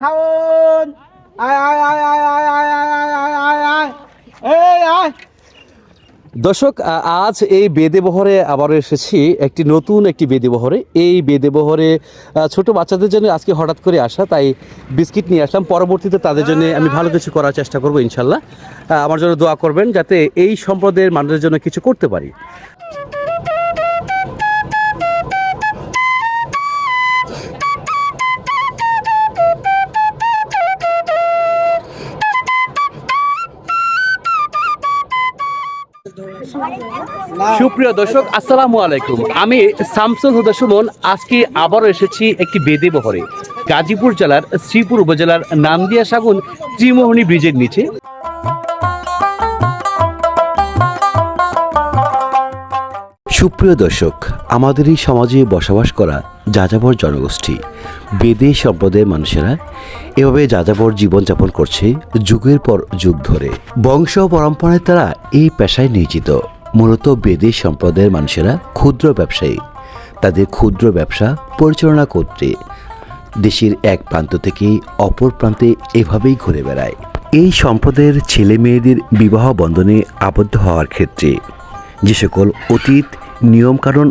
খাউন আয় আয় আয় আয় আয় আয় আয় আয় আয় আয় এই আয়। দর্শক আজ এই বেদেবহরে আবারও এসেছি নতুন একটি বেদেবহরে। এই বেদেবহরে ছোট বাচ্চাদের জন্য আজকে হঠাৎ করে আসা, তাই বিস্কিট নিয়ে আসলাম। পরবর্তীতে তাদের জন্য আমি ভালো কিছু করার চেষ্টা করব ইনশাল্লাহ। আমার জন্য দোয়া করবেন যাতে এই সম্প্রদায়ের মানুষের জন্য কিছু করতে পারি। সুপ্রিয় দর্শক, আসসালামু আলাইকুম। আমি শামসুল হুদা সুমন। আজকে আবারও এসেছি একটি বেদেবহরে, গাজীপুর জেলার শ্রীপুর উপজেলার নান্দিয়া সাগুন ত্রিমোহনী ব্রিজের নিচে। সুপ্রিয় দর্শক, আমাদের এই সমাজে বসবাস করা যাযাবর জনগোষ্ঠী বেদে সম্প্রদায়ের মানুষেরা এভাবে যাযাবর জীবনযাপন করছে যুগের পর যুগ ধরে। বংশ পরম্পরায় তারা এই পেশায় নিয়োজিত। মূলত বেদে সম্প্রদায়ের মানুষেরা ক্ষুদ্র ব্যবসায়ী। তাদের ক্ষুদ্র ব্যবসা পরিচালনা করতে দেশের এক প্রান্ত থেকে অপর প্রান্তে এভাবেই ঘুরে বেড়ায়। এই সম্প্রদায়ের ছেলে মেয়েদের বিবাহ বন্ধনে আবদ্ধ হওয়ার ক্ষেত্রে যে সকল অতীত নিয়মকানুন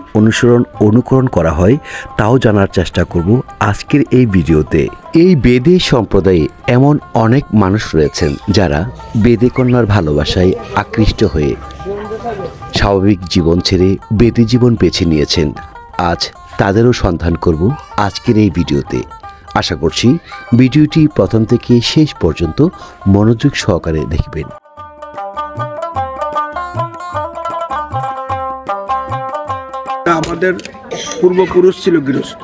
অনুকরণ করা হয় তাও জানার চেষ্টা করব আজকের এই ভিডিওতে। এই বেদে সম্প্রদায়ে এমন অনেক মানুষ রয়েছেন যারা বেদে কন্যার ভালোবাসায় আকৃষ্ট হয়ে স্বাভাবিক জীবন ছেড়ে বেদে জীবন বেছে নিয়েছেন। আজ তাদেরও সন্ধান করব আজকের এই ভিডিওতে। আশা করছি ভিডিওটি প্রথম থেকে শেষ পর্যন্ত মনোযোগ সহকারে দেখবেন। আমাদের পূর্বপুরুষ ছিল গৃহস্থ।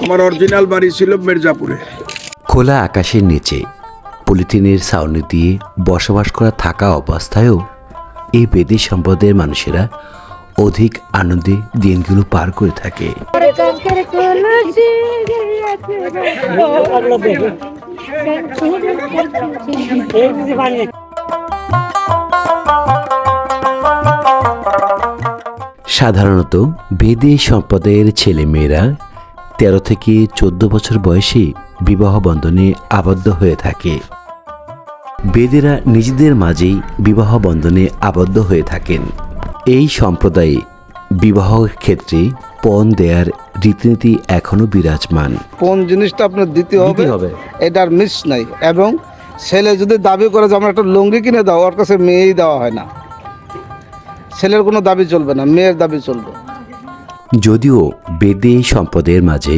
আমার অরিজিনাল বাড়ি ছিল মির্জাপুরে। খোলা আকাশের নিচে পলিথিনের ছাউনি দিয়ে বসবাস করা থাকা অবস্থায়ও এই বেদে সম্প্রদায়ের মানুষেরা অধিক আনন্দে দিনগুলো পার করে থাকে। সাধারণত বেদে সম্প্রদায়ের ছেলেমেয়েরা 13 থেকে 14 বছর বয়সে বিবাহ বন্ধনে আবদ্ধ হয়ে থাকে। বেদেরা নিজেদের মাঝেই বিবাহ বন্ধনে আবদ্ধ হয়ে থাকেন। এই সম্প্রদায়ে বিবাহ ক্ষেত্রে পণ দেয়ার রীতিনীতি এখনো বিরাজমান। কোন জিনিসটা আপনার দিতে হবে এটার মিস নাই। এবং ছেলে যদি দাবি করে যে আমরা একটা লুঙ্গি কিনে দাও, ওর কাছে মেয়েই দেওয়া হয় না। ছেলের কোনো দাবি চলবে না, মেয়ের দাবি চলবে। যদিও বেদে সম্প্রদায়ের মাঝে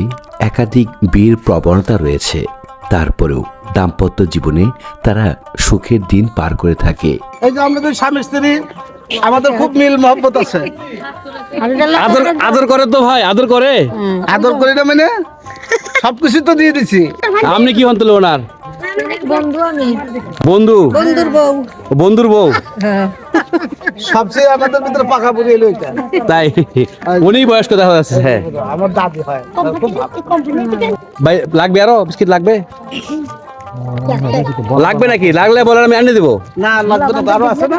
একাধিক বিয়ের প্রবণতা রয়েছে, তারপরেও দাম্পত্য জীবনে তারা সুখের দিন পার করে থাকে। এই যে আমাদের স্বামী স্ত্রী, আমাদের খুব মিল মহব্বত আছে। আদর করে তো ভাই, আদর করে। আদর করি না মানে সবকিছু তো দিয়ে দিছি। আপনি কি হন তাহলে ওনার বন্ধু? আমি বন্ধুর বউ। সবচেয়ে আমাদের ভিতরে পাকা পড়ে এলো এটা। তাই উনি বয়স্ক দেখা যাচ্ছে। হ্যাঁ, আমার দাদি হয়। ভাই লাগবে আরো বিস্কিট লাগবে? লাগবে নাকি? লাগলে বলেন, আমি এনে দেবো। না লাগবে না, আরো আছে না।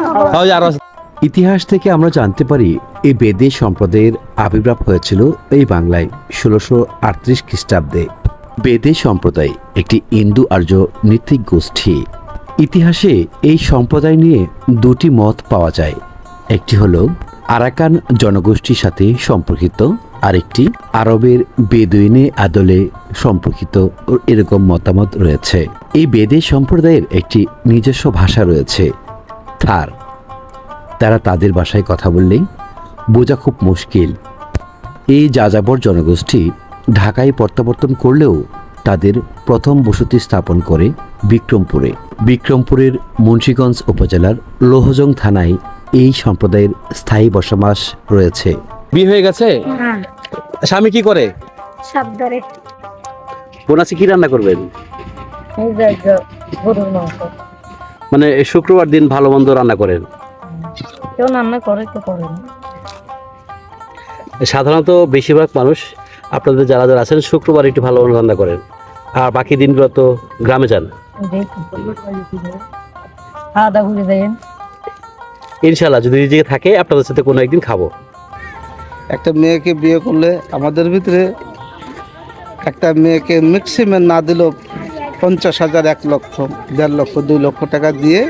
আরো আছে। ইতিহাস থেকে আমরা জানতে পারি এই বেদে সম্প্রদায়ের আবির্ভাব হয়েছিল এই বাংলায় 1638 খ্রিস্টাব্দে। বেদে সম্প্রদায় একটি ইন্দো আর্য নৃতিক গোষ্ঠী। ইতিহাসে এই সম্প্রদায় নিয়ে দুটি মত পাওয়া যায়। একটি হলো আরাকান জনগোষ্ঠীর সাথে সম্পর্কিত, আরেকটি আরবের বেদুইনে আদলে সম্পর্কিত। এরকম মতামত রয়েছে। এই বেদে সম্প্রদায়ের একটি নিজস্ব ভাষা রয়েছে, থার। তারা তাদের ভাষায় কথা বললেই বোঝা খুব মুশকিল। এই যাযাবর জনগোষ্ঠী ঢাকায় প্রত্যাবর্তন করলেও তাদের প্রথম বসতি স্থাপন করে বিক্রমপুরে। বিক্রমপুরের মুন্সিগঞ্জ উপজেলার লোহজং থানায় এই সম্প্রদায়ের স্থায়ী বসবাস রয়েছে। বিয়ে হয়ে গেছে? স্বামী কি করে? বোনাসে কি রান্না করবেন? মানে শুক্রবার দিন ভালো মন্দ রান্না করেন? কেউ রান্না করে, কেউ করে না। সাধারণত বেশিরভাগ মানুষ, আপনাদের যারা যারা আছেন, শুক্রবার একটু ভালো রান্না করেন, আর বাকি দিনগুলো তো গ্রামে যান। ইনশাল্লাহ যদি নিজেকে থাকে আপনাদের সাথে কোনো একদিন খাবো। একটা মেয়েকে বিয়ে করলে আমাদের ভিতরে একটা মেয়েকে ম্যাক্সিমাম না দিলেও 50,000, 1 লক্ষ, 1.5 লক্ষ, 2 লক্ষ টাকা দিয়ে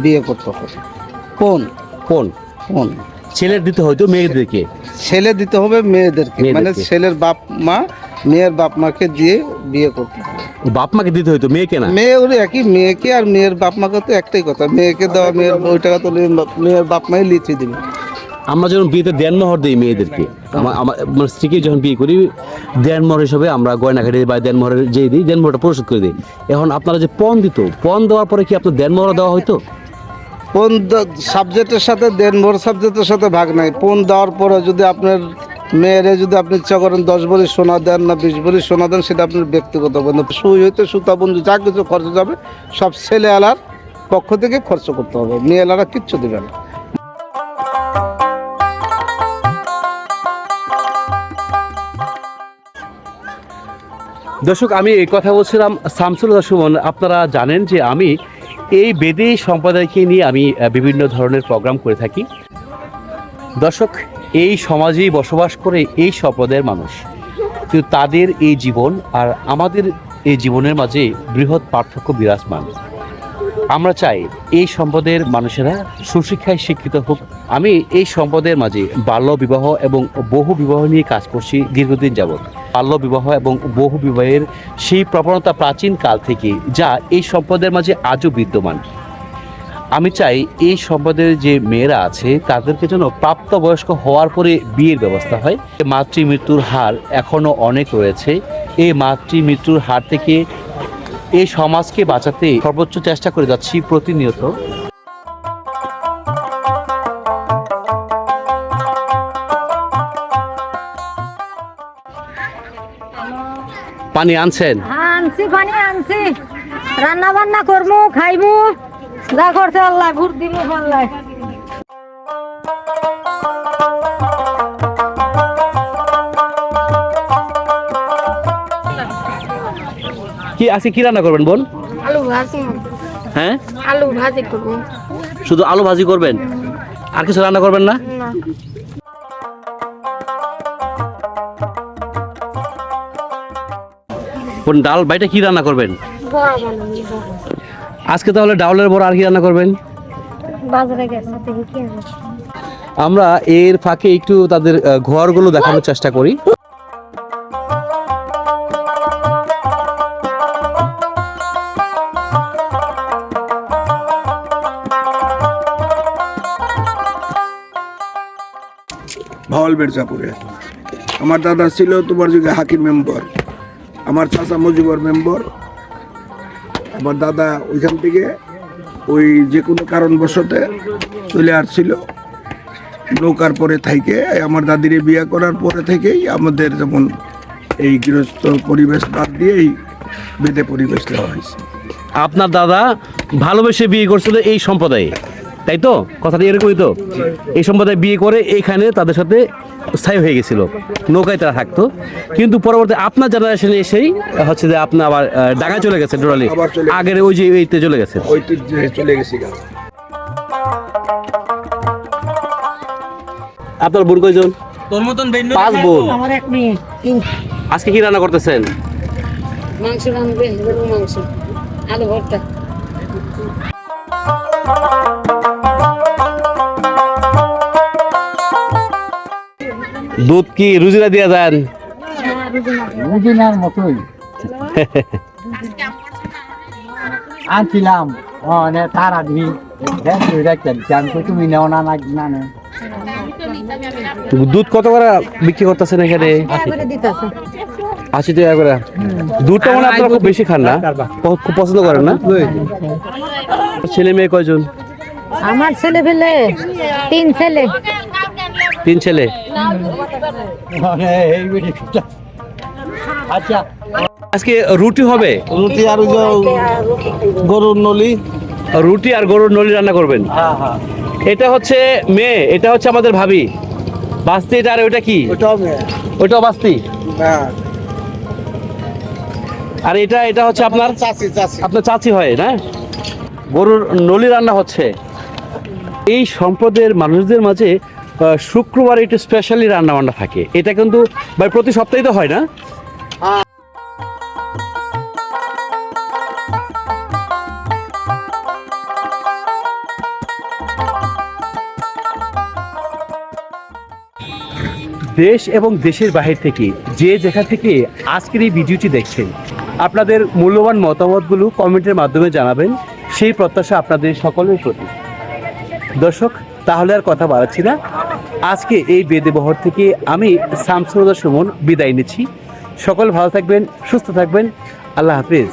বিয়ে করতে হবে। কোন কোন ছেলের দিতে হয়তো মেয়েদেরকে? ছেলে দিতে হবে মেয়েদেরকে, মানে মেয়েদেরকে। ছেলের বাপ মা মেয়ের বাপ মাকে দিয়ে বিয়ে করতে হবে। বাপ মাকে দিতে হয়তো, মেয়েকে না? মেয়ে ওর একই, মেয়েকে আর মেয়ের বাপ মাকে তো একটাই কথা, মেয়েকে দেওয়া, মেয়ের ওই টাকা তো মেয়ের বাপ মাই লিখে দিবে। আমরা যখন বিয়েতে দেনমোহর দিই মেয়েদেরকে, আমার স্ত্রীকে যখন বিয়ে করি দেনমোহর হিসেবে আমরা গয়নাঘাটি বা দেনমোহরের যে দিই, দেনমোহরটা পরিশোধ করে দিই। এখন আপনারা যে পণ দিত, পণ দেওয়ার পরে কি আপনার দেনমোহর দেওয়া হয়তো? কোন সাবজেক্টের সাথে দেন, মোর সাবজেক্টের সাথে ভাগ নাই। পণ দেওয়ার পরে যদি আপনার মেয়েরে যদি আপনি ইচ্ছা করেন 10 ভরি সোনা দেন না 20 ভরি সোনা দেন, সেটা আপনার ব্যক্তিগত ব্যাপার। সুই হইতে সুতা বন্ধু যা কিছু খরচ যাবে সব ছেলে আলার পক্ষ থেকে খরচ করতে হবে, মেয়ে আলারা কিচ্ছু দেবে না। দর্শক, আমি এই কথা বলছিলাম শামসুল সুমন। আপনারা জানেন যে আমি এই বেদে সম্প্রদায়কে নিয়ে আমি বিভিন্ন ধরনের প্রোগ্রাম করে থাকি। দর্শক, এই সমাজেই বসবাস করে এই সম্প্রদায়ের মানুষ, কিন্তু তাদের এই জীবন আর আমাদের এই জীবনের মাঝে বৃহৎ পার্থক্য বিরাজমান। আমরা চাই এই সম্প্রদায়ের মানুষেরা সুশিক্ষায় শিক্ষিত হোক। আমি এই সম্প্রদায়ের মাঝে বাল্য বিবাহ এবং বহু বিবাহ নিয়ে কাজ করছি দীর্ঘদিন যাবৎ। বাল্য বিবাহ এবং বহু বিবাহের সেই প্রবণতা প্রাচীন কাল থেকে, যা এই সম্প্রদায়ের মাঝে আজও বিদ্যমান। আমি চাই এই সম্প্রদায়ের যে মেয়েরা আছে তাদেরকে যেন প্রাপ্তবয়স্ক হওয়ার পরে বিয়ের ব্যবস্থা হয়। মাতৃমৃত্যুর হার এখনও অনেক রয়েছে। এই মাতৃমৃত্যুর হার থেকে এই সমাজকে বাঁচাতে সর্বোচ্চ চেষ্টা করে যাচ্ছি প্রতিনিয়ত। পানি আনছেন? আনছি, পানি আনছি, রান্না বান্না করবো, খাইবো, যা করছে আল্লাহ, ভোট দিব আল্লাহ। কি আজকে কি রান্না করবেন বোন? আলু ভাজি। হ্যাঁ, আলু ভাজি করবো। শুধু আলু ভাজি করবেন, আর কিছু রান্না করবেন না? না, বোন, ডাল বাইটা কি রান্না করবেন বড়া বানাবো, বড়া। আজকে? তাহলে ডাউলের বড়, আর কি রান্না করবেন? বাজারে গেছে, দেখি কি আনবে। আমরা এর ফাঁকে একটু তাদের ঘরগুলো দেখানোর চেষ্টা করি। ভাওয়াল মির্জাপুরে আমার দাদা ছিল তোমার যুগে হাকিম মেম্বার, আমার চাচা মজিবর মেম্বার। আমার দাদা ওইখান থেকে ওই যে কোনো কারণবশতে চলে আসছিল নৌকার পরে থেকে। আমার দাদিরে বিয়ে করার পরে থেকেই আমাদের যেমন এই গৃহস্থ পরিবেশ বাদ দিয়েই বেদে পরিবেশ দেওয়া হয়েছে। আপনার দাদা ভালোবেসে বিয়ে করছিল এই সম্প্রদায়ে, তাই তো? কথাটা এরকমই তো। এই সম্প্রদায় বিয়ে করে এইখানে তাদের সাথে স্থায়ী হয়ে গেছিল, নৌকায় তারা থাকতো। কিন্তু পরবর্তী আপনার জেনারেশনে এসেই হচ্ছে যে আপনি আবার ঢাকায় চলে গেছেন টোটালি, আবার চলে গেছে। আগের ওই যে এইতে চলে গেছেন। ঐতিহ্যে চলে গেছি গা। আপনার বোন কয়জন? তোর মতন 5 বোন। আমার এক মেয়ে, আজকে কি রান্না করতেছেন? মাংস রাঁধবে, গরুর মাংস, আলু ভর্তা। দুধ কি রুজিরা দিয়া যান? রুজিনার মতোই আনছিলাম তারা দিই তুমি নেও না না না। দুধ কত করে বিক্রি করতেছেন এখানে? 80 টাকা করে। দুধটা মনে হয় আপনারা খুব বেশি খান না, খুব পছন্দ করেন না? ছেলে মেয়ে কয়জন? আমার ছেলে ফেলে 3 ছেলে। 3 ছেলে। আচ্ছা, আজকে রুটি হবে? রুটি আর ওই যে গরুর নলি। রুটি আর গরুর নলি রান্না করবেন? হ্যাঁ হ্যাঁ, এটা হচ্ছে মেয়ে, এটা হচ্ছে আমাদের ভাবি। বাস্তি এটা, আর ওইটা কি? ওটাও মেয়ে। ওইটাও বাস্তি। হ্যাঁ, আর এটা হচ্ছে আপনার চাচি। আপনার চাচি হয় না? গরুর নলি রান্না হচ্ছে। এই সম্প্রদায়ের মানুষদের মাঝে শুক্রবার একটু স্পেশালি রান্না বান্না থাকে। এটা কিন্তু ভাই প্রতি সপ্তাহে তো হয় না? দেশ এবং দেশের বাহির থেকে যে যেখান থেকে আজকের এই ভিডিওটি দেখছেন, আপনাদের মূল্যবান মতামতগুলো কমেন্টের মাধ্যমে জানাবেন, সেই প্রত্যাশা আপনাদের সকলের প্রতি। দর্শক, তাহলে আর কথা বাড়াচ্ছি না, আজকে এই বেদেবহর থেকে আমি শামসুর সুমন বিদায় নিচ্ছি। সকল ভালো থাকবেন, সুস্থ থাকবেন, আল্লাহ হাফিজ।